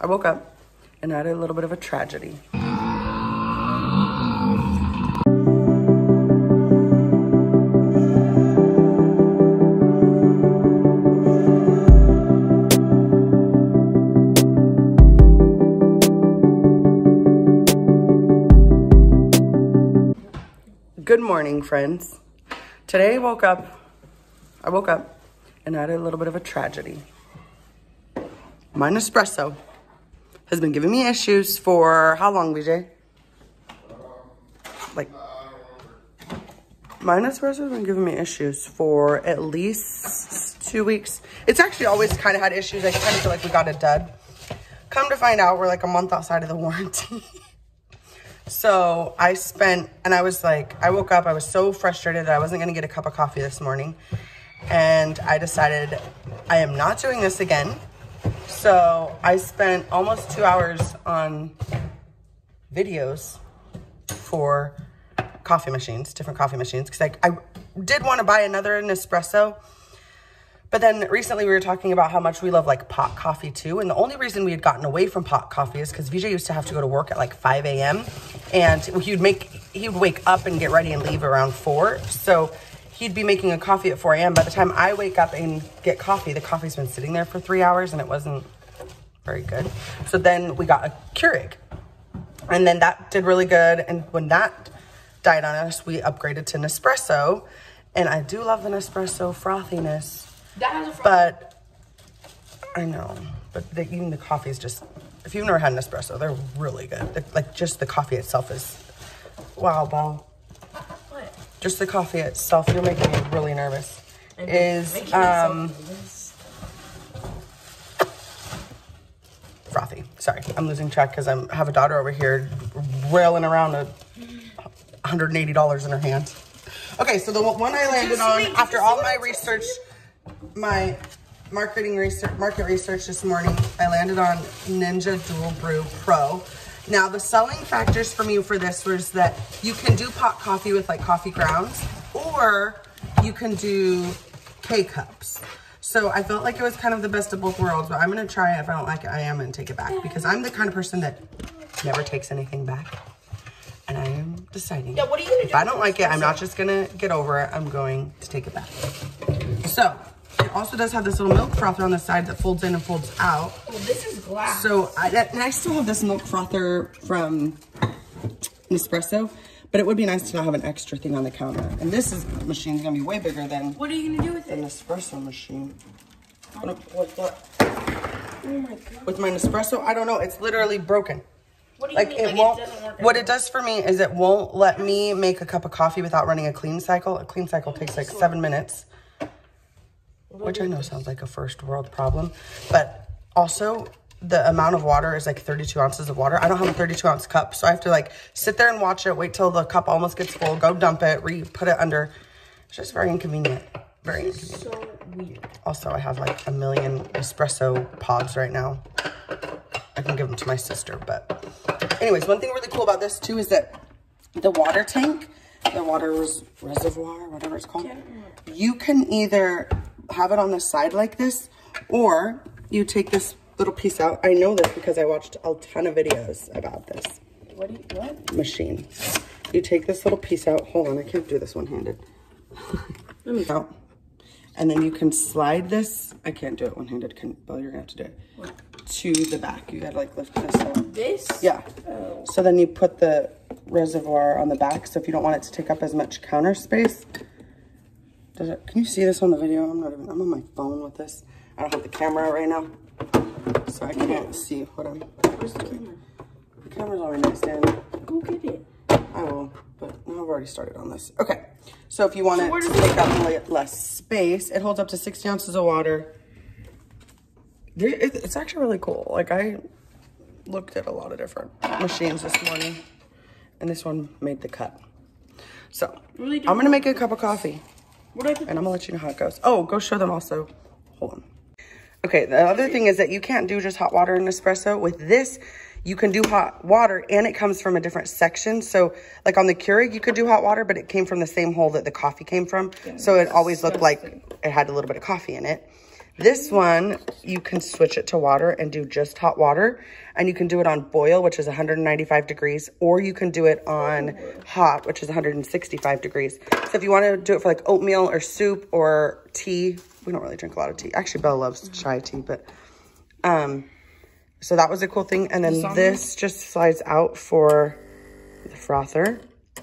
I woke up and I had a little bit of a tragedy. Good morning, friends. Today I woke up and I had a little bit of a tragedy. My Nespresso has been giving me issues for how long, VJ? Like, my Nespresso has been giving me issues for at least 2 weeks. It's actually always kind of had issues. I kind of feel like we got it done. Come to find out, we're like a month outside of the warranty. So I woke up, I was so frustrated that I wasn't gonna get a cup of coffee this morning. And I decided I am not doing this again. So I spent almost 2 hours on videos for coffee machines, different coffee machines. Cause I did want to buy another Nespresso. But then recently we were talking about how much we love like pot coffee too. And the only reason we had gotten away from pot coffee is because VJ used to have to go to work at like 5 a.m. And he would wake up and get ready and leave around 4. So he'd be making a coffee at 4 a.m. By the time I wake up and get coffee, the coffee's been sitting there for 3 hours and it wasn't very good. So then we got a Keurig. And then that did really good. And when that died on us, we upgraded to Nespresso. And I do love the Nespresso frothiness. But I know, but even the coffee is just, if you've never had an espresso, they're really good. Like just the coffee itself is, wow, Belle. What? Just the coffee itself, you're making me really nervous. Frothy. Sorry, I'm losing track because I have a daughter over here railing around $180 in her hand. Okay, so the one I landed on after all my research, my market research this morning, I landed on Ninja Dual Brew Pro. Now the selling factors for me for this was that you can do pot coffee with like coffee grounds, or you can do K-cups. So I felt like it was kind of the best of both worlds, but I'm gonna try it. If I don't like it, I am gonna take it back because I'm the kind of person that never takes anything back. And I am deciding, yeah, what are you gonna do? If I don't like it, I'm not just gonna get over it. I'm going to take it back. So it also does have this little milk frother on the side that folds in and folds out. Well, this is glass. So I still have this milk frother from Nespresso, but it would be nice to not have an extra thing on the counter. And this machine's gonna be way bigger than. What are you gonna do with it? An Nespresso machine. What? Oh my God. With my Nespresso, I don't know. It's literally broken. What do you mean? It won't. What it does for me is it won't let me make a cup of coffee without running a clean cycle. A clean cycle takes like 7 minutes. Which I know sounds like a first world problem, but also the amount of water is like 32 ounces of water. I don't have a 32 ounce cup, so I have to like sit there and watch it, wait till the cup almost gets full, go dump it, put it under. It's just very inconvenient. Very inconvenient. So weird. Also, I have like a million espresso pods right now. I can give them to my sister, but anyways, one thing really cool about this too is that the water tank, the water reservoir, whatever it's called, you can either have it on the side like this, or you take this little piece out. I know this because I watched a ton of videos about this. What? Machine. You take this little piece out. Hold on, I can't do this one-handed. Let me out. And then you can slide this. I can't do it one-handed. Well, you're gonna have to do it. What? To the back. You gotta like lift this up. This? Yeah. Oh. So then you put the reservoir on the back. So if you don't want it to take up as much counter space. Can you see this on the video? I'm on my phone with this. I don't have the camera right now, so I can't see what I'm. Where's the camera? The camera's on my nightstand. Go get it. I will, but I've already started on this. Okay, so if you want it to take up less space, it holds up to 60 ounces of water. It's actually really cool. Like I looked at a lot of different machines this morning, and this one made the cut. So I'm gonna make a cup of coffee. And I'm gonna let you know how it goes. Oh, go show them also. Hold on. Okay, the other thing is that you can't do just hot water in espresso. With this, you can do hot water and it comes from a different section. So like on the Keurig, you could do hot water, but it came from the same hole that the coffee came from. Yeah, so it always looked like it had a little bit of coffee in it. This one, you can switch it to water and do just hot water. And you can do it on boil, which is 195 degrees. Or you can do it on hot, which is 165 degrees. So if you want to do it for like oatmeal or soup or tea. We don't really drink a lot of tea. Actually, Bella loves chai tea, but... so that was a cool thing. And then this just slides out for the frother,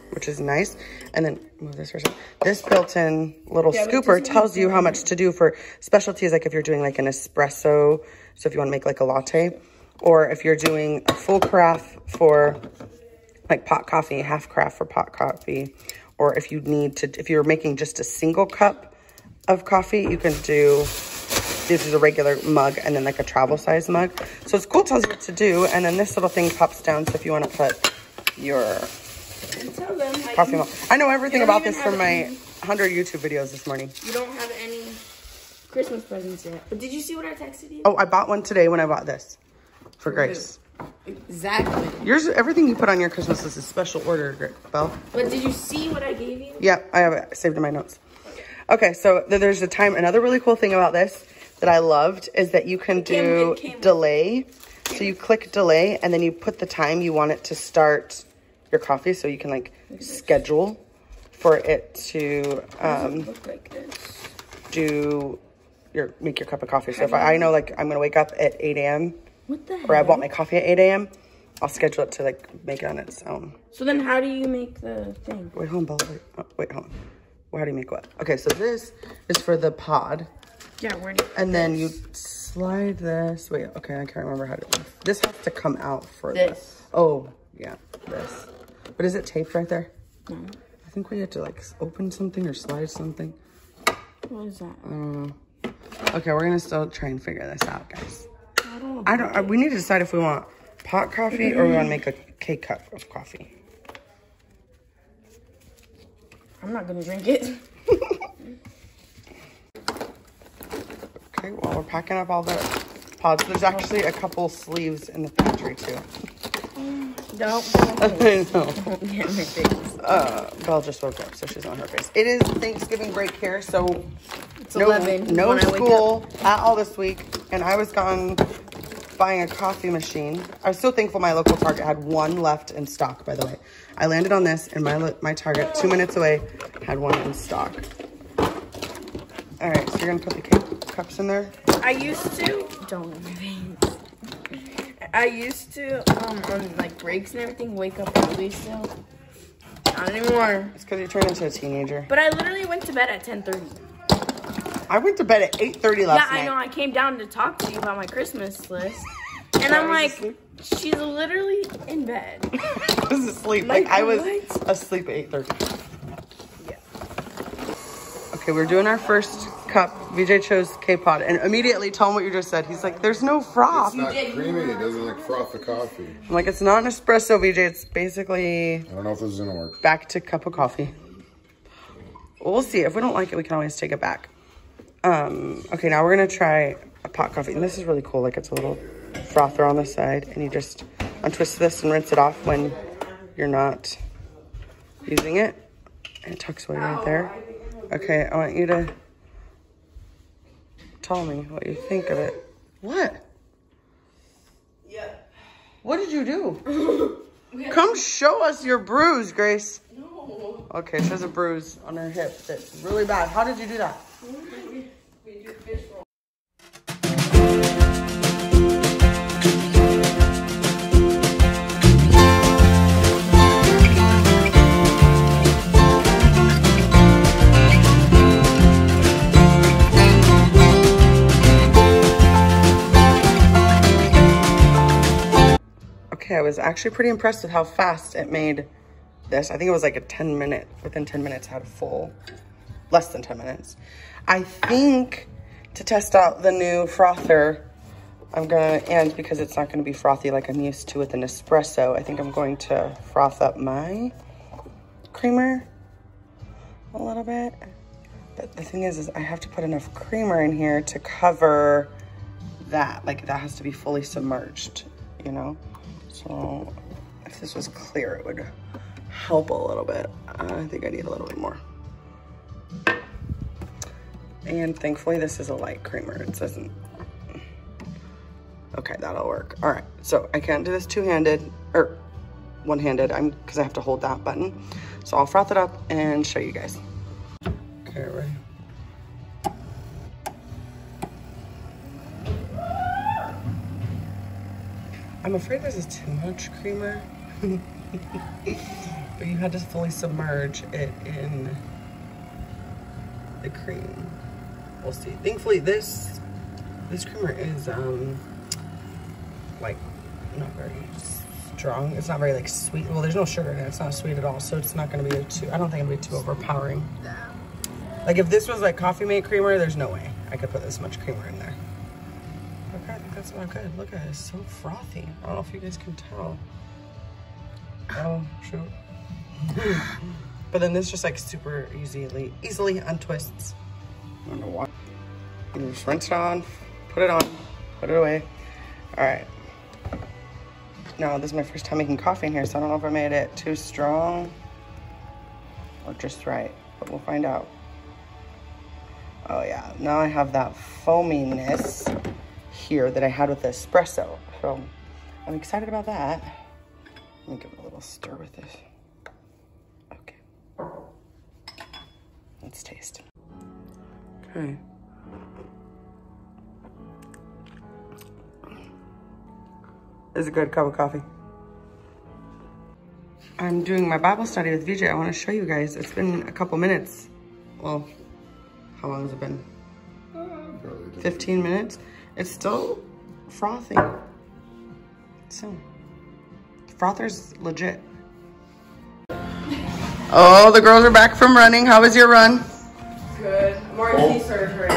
which is nice. And then move this for a second. This built-in little scooper tells you how much to do for specialties, like if you're doing like an espresso. So if you want to make like a latte, or if you're doing a full carafe for like pot coffee, half carafe for pot coffee, or if you need to, if you're making just a single cup of coffee, you can do, this is a regular mug and then like a travel size mug. So it's cool, tells you what to do. And then this little thing pops down. So if you want to put your coffee milk. I know everything about this from my 100 YouTube videos this morning. You don't have any Christmas presents yet. But did you see what I texted you? Oh, I bought one today when I bought this for Grace. Exactly. Yours, everything you put on your Christmas list is special order, Belle. But did you see what I gave you? Yeah, I have it saved in my notes. Okay, so there's another really cool thing about this that I loved is that you can do delay. So you click delay and then you put the time you want it to start your coffee, so you can like schedule for it to make your cup of coffee. So if I know like I'm gonna wake up at 8 a.m. or I want my coffee at 8 a.m., I'll schedule it to like make it on its own. So then how do you make the thing? Wait, hold on, Bella. Wait, hold on. Well, how do you make what? Okay, so this is for the pod. Yeah, where do you and then you slide this. Wait, okay, I can't remember how to do this. This has to come out for this. Oh, yeah, this. But is it taped right there? No. I think we had to like open something or slide something. What is that? I don't know. Okay, we're gonna still try and figure this out, guys. I don't. We need to decide if we want pot coffee or we want to make a K cup of coffee. I'm not gonna drink it. Okay, well we're packing up all the pods. There's actually a couple sleeves in the pantry too. Don't. I know. Don't get my face. Belle just woke up, so she's on her face. It is Thanksgiving break here, so it's 11. No school at all this week, and I was gone buying a coffee machine. I was so thankful my local Target had one left in stock, by the way. I landed on this, and my Target, 2 minutes away, had one in stock. All right, so you're gonna put the K-cups in there? I used to. Don't let my veins. I used to, on like breaks and everything, wake up early still. Not anymore. It's because you turned into a teenager. But I literally went to bed at 10:30. I went to bed at 8:30 last night. Yeah, I know. I came down to talk to you about my Christmas list. And I'm like, she's literally in bed. I was asleep. Like I was asleep at 8:30. Yeah. Okay, we're doing our first cup. VJ chose K-Pod and immediately tell him what you just said. He's like, there's no froth. It's not creamy. It doesn't like froth the coffee. I'm like, it's not an espresso, VJ. It's basically... I don't know if this is going to work. Back to cup of coffee. We'll see. If we don't like it, we can always take it back. Okay, now we're going to try a pot coffee. And this is really cool. Like, it's a little frother on the side. And you just untwist this and rinse it off when you're not using it. And it tucks away right there. Okay, I want you to tell me what you think of it. What? Yeah. What did you do? Come show us your bruise, Grace. No. Okay, she has a bruise on her hip that's really bad. How did you do that? We did fish roll. I was actually pretty impressed with how fast it made this. I think it was like within 10 minutes I had a full, less than 10 minutes. I think to test out the new frother, I'm gonna, and because it's not gonna be frothy like I'm used to with an espresso, I think I'm going to froth up my creamer a little bit. But the thing is I have to put enough creamer in here to cover that. Like that has to be fully submerged, you know? So if this was clear, it would help a little bit. I think I need a little bit more. And thankfully this is a light creamer. It doesn't. Okay, that'll work. All right, so I can't do this two-handed or one-handed because I have to hold that button. So I'll froth it up and show you guys. Okay, ready? I'm afraid this is too much creamer. But you had to fully submerge it in the cream. We'll see. Thankfully this creamer is like not very strong. It's not very like sweet. Well, there's no sugar in it. It's not sweet at all. So it's not gonna be too, I don't think it'll be too overpowering. Like if this was like coffee mate creamer, there's no way I could put this much creamer in there. Okay, I think that's not good. Look at it, it's so frothy. I don't know if you guys can tell. Oh, shoot. But then this just like super easily untwists. I don't know why. You just rinse it on, put it on, put it away. All right. Now this is my first time making coffee in here, so I don't know if I made it too strong or just right, but we'll find out. Oh yeah, now I have that foaminess here that I had with the espresso. So I'm excited about that. Let me give it a little stir with this. Okay. Let's taste. Okay. It's a good cup of coffee. I'm doing my Bible study with VJ. I want to show you guys. It's been a couple minutes. Well, how long has it been? 15 minutes. It's still frothing. So, frother's legit. Oh, the girls are back from running. How was your run? Good. More tea surgery.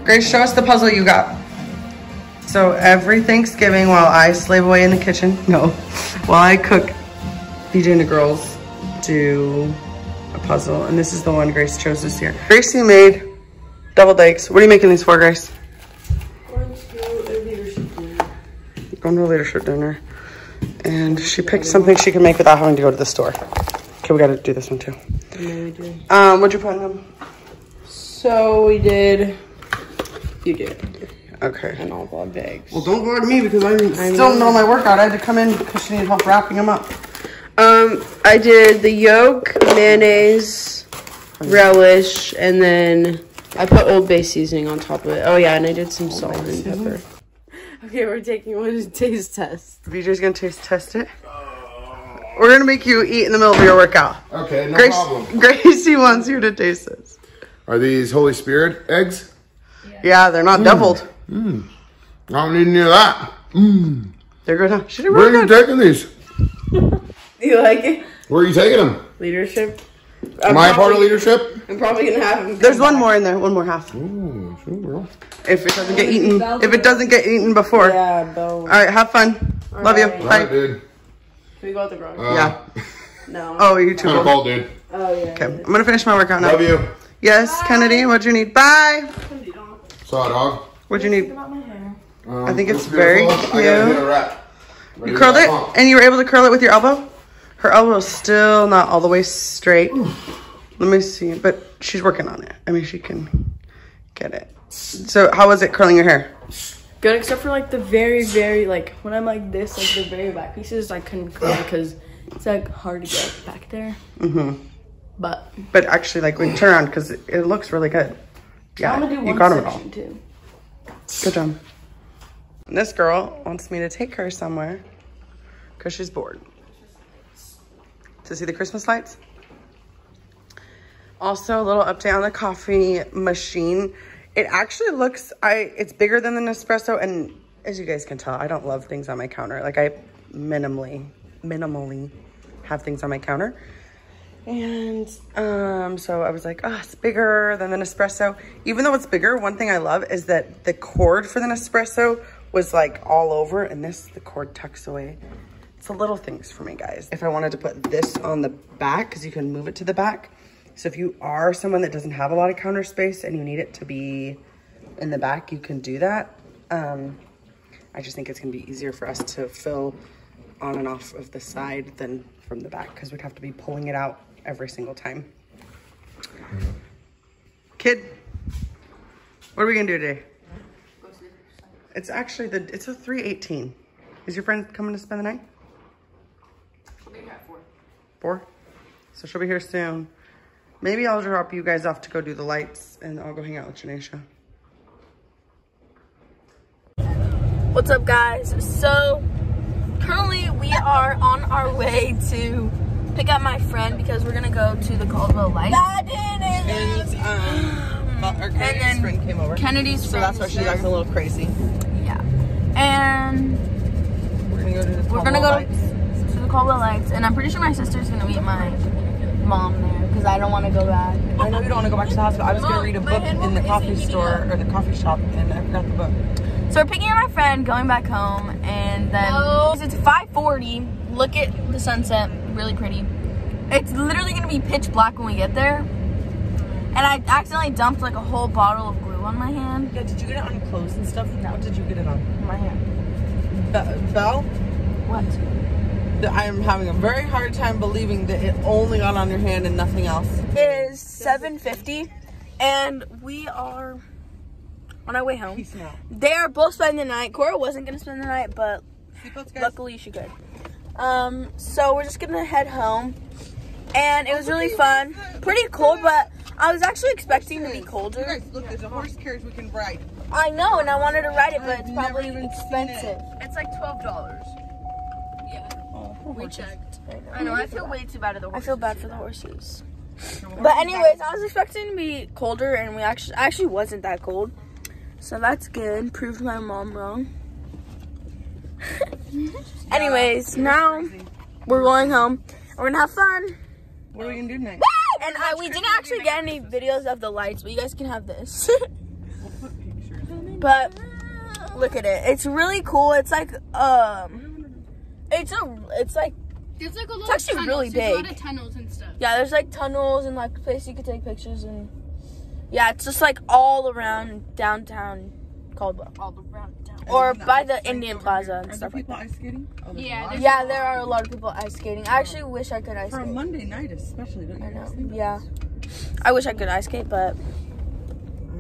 Grace, show us the puzzle you got. So every Thanksgiving while I slave away in the kitchen, while I cook, BJ and the girls do a puzzle. And this is the one Grace chose this year. Gracie made deviled eggs. What are you making these for, Grace? Going to a leadership dinner. Going to a leadership dinner. And she picked something she can make without having to go to the store. Okay, we gotta do this one too. No, we did. What'd you put in them? So we did, you did. Okay. And all vlog eggs. Well, don't vlog me because I still know my workout. I had to come in because she needed help wrapping them up. I did the yolk, mayonnaise, relish, and then I put Old Bay seasoning on top of it. Oh yeah, and I did some salt and pepper. Okay, we're taking one taste test. VJ's gonna taste test it. We're gonna make you eat in the middle of your workout. Okay, no problem. Gracie wants you to taste this. Are these Holy Spirit eggs? Yeah, they're not deviled. I don't need any of that. They're good, huh? She did Where really are you good. taking these? You like it? Where are you taking them? Leadership. Am I a part of leadership? I'm probably gonna have them. There's one more in there, one more half. Ooh, sure, girl. If it doesn't get eaten, if it doesn't get eaten before. Yeah, Bo. All right, have fun. Love you. right. All Bye. right, dude. Can we go out the garage? Yeah. No. Oh, you too. Kind of cold, dude. Oh yeah. Okay, I'm gonna finish my workout now. Love you. Yes, Kennedy, what'd you need? Bye. Saw a dog. What'd you need? About my hair. I think it's beautiful. very I gotta cute. get a wrap. Ready You to curled wrap it? up. And you were able to curl it with your elbow? Her elbow's still not all the way straight. Let me see, but she's working on it. I mean, she can get it. So how was it curling your hair? Good, except for like the very like when I'm like this, like the very back pieces, I couldn't curl because it's like hard to get back there. But actually, like when you turn around, because it looks really good. Yeah, I'm gonna do you one got them all. section too. Good job. And this girl wants me to take her somewhere because she's bored. To see the Christmas lights. Also, a little update on the coffee machine. It actually looks, it's bigger than the Nespresso, and as you guys can tell, I don't love things on my counter. Like I minimally have things on my counter. And so I was like, oh, it's bigger than the Nespresso. Even though it's bigger, one thing I love is that the cord for the Nespresso was like all over, and the cord tucks away. It's the little things for me, guys. If I wanted to put this on the back, because you can move it to the back. So if you are someone that doesn't have a lot of counter space and you need it to be in the back, you can do that. I just think it's gonna be easier for us to fill on and off of the side than from the back, because we'd have to be pulling it out every single time. Kid, What are we gonna do today? It's actually it's a 3:18. Is your friend coming to spend the night? She'll be here at 4. 4? So she'll be here soon. Maybe I'll drop you guys off to go do the lights and I'll go hang out with Janisha. What's up, guys? So currently we are on our way to pick up my friend because we're gonna go to the Caldwell Lights. And Kennedy's friend came over. Kennedy's friend. So that's why she's acting a little crazy. Yeah. And we're gonna go to the Caldwell Lights, and I'm pretty sure my sister's gonna meet my mom there because I don't want to go back. I know you don't want to go back to the hospital. I was gonna read a book in the coffee store or the coffee shop, and I forgot the book. So we're picking up my friend, going back home, and then it's 5:40. Look at the sunset, really pretty. It's literally gonna be pitch black when we get there. And I accidentally dumped like a whole bottle of glue on my hand. Yeah, did you get it on clothes and stuff? No. What did you get it on? My hand. Belle? What? I'm having a very hard time believing that it only got on your hand and nothing else. It is 7:50, and we are on our way home. Peace out. They are both spending the night. Cora wasn't gonna spend the night, but luckily she could. So we're just gonna head home, and it was really fun. Pretty cold, but I was actually expecting to be colder. You guys, look, there's a horse carriage we can ride. I know, and I wanted to ride it, but it's probably expensive. It's like $12. Yeah. Oh, We checked. I know. I feel way too bad at the I horses. feel bad for the horses. But anyways, I was expecting to be colder, and I actually wasn't that cold. So that's good. Proved my mom wrong. Anyways, now we're going home. We're gonna have fun. What are we gonna do tonight? And we didn't actually get any videos of the lights, but you guys can have this. We'll put pictures. But look at it. It's really cool. It's like There's like a it's little actually tunnels. really There's a lot big. of tunnels and stuff. yeah, there's like tunnels and like places you could take pictures, and yeah, it's just like all around downtown Caldwell. All around town. Or by the Indian Plaza and Are stuff there like people that. ice skating? Oh, there's Yeah, a lot. there's- Yeah, there are a lot of people ice skating. I actually wish I could ice For a skate. Monday night especially, don't you I guys know. think? Yeah. I wish I could ice skate, but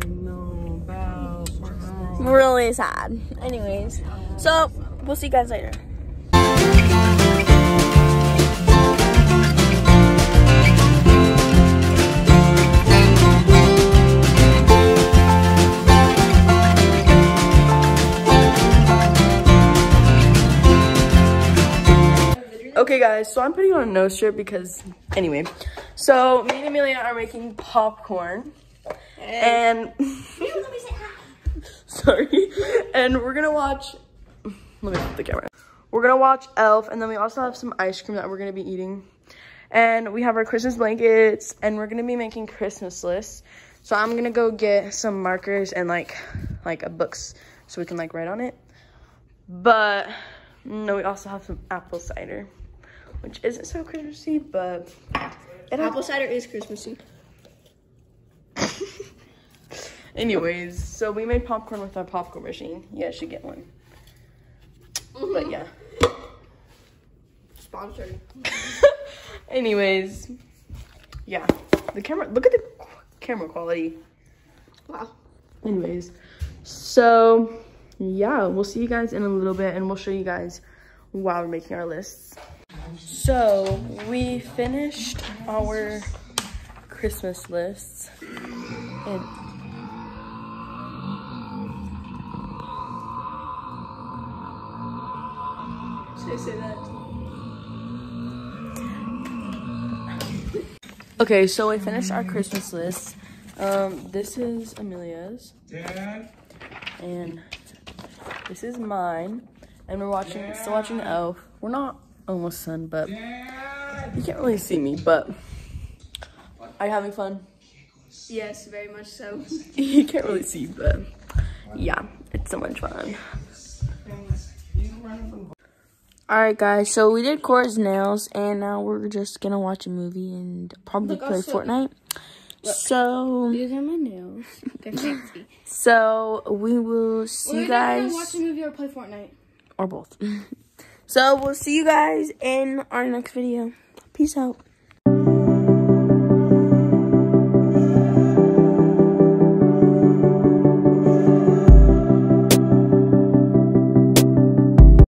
I know, Belle, poor girl. really sad. Anyways, so we'll see you guys later. Okay guys, so I'm putting on a nose strip because, anyway, so me and Amelia are making popcorn, and, sorry, and we're gonna watch, let me flip the camera. We're gonna watch Elf, and then we also have some ice cream that we're gonna be eating, and we have our Christmas blankets, and we're gonna be making Christmas lists. So I'm gonna go get some markers and like a books so we can like write on it. But no, we also have some apple cider, which isn't so Christmassy, but Apple cider is Christmassy. anyways, so we made popcorn with our popcorn machine. You guys should get one. But yeah. Sponsored. Anyways, yeah. The camera, look at the camera quality. Wow. Anyways, so yeah, we'll see you guys in a little bit, and we'll show you guys while we're making our lists. So we finished our Christmas lists, and Should I say that? okay, so we finished our Christmas list. This is Amelia's, and this is mine, and we're still watching Elf. We're not almost done, but you can't really see me, but are you having fun? Yes, very much so. You can't really see, but yeah, it's so much fun. Alright guys, so we did Cora's nails, and now we're just gonna watch a movie and probably play Fortnite. So These are my nails. They're fancy. So we will see you guys, Watch a movie or play Fortnite. or both. So we'll see you guys in our next video. Peace out.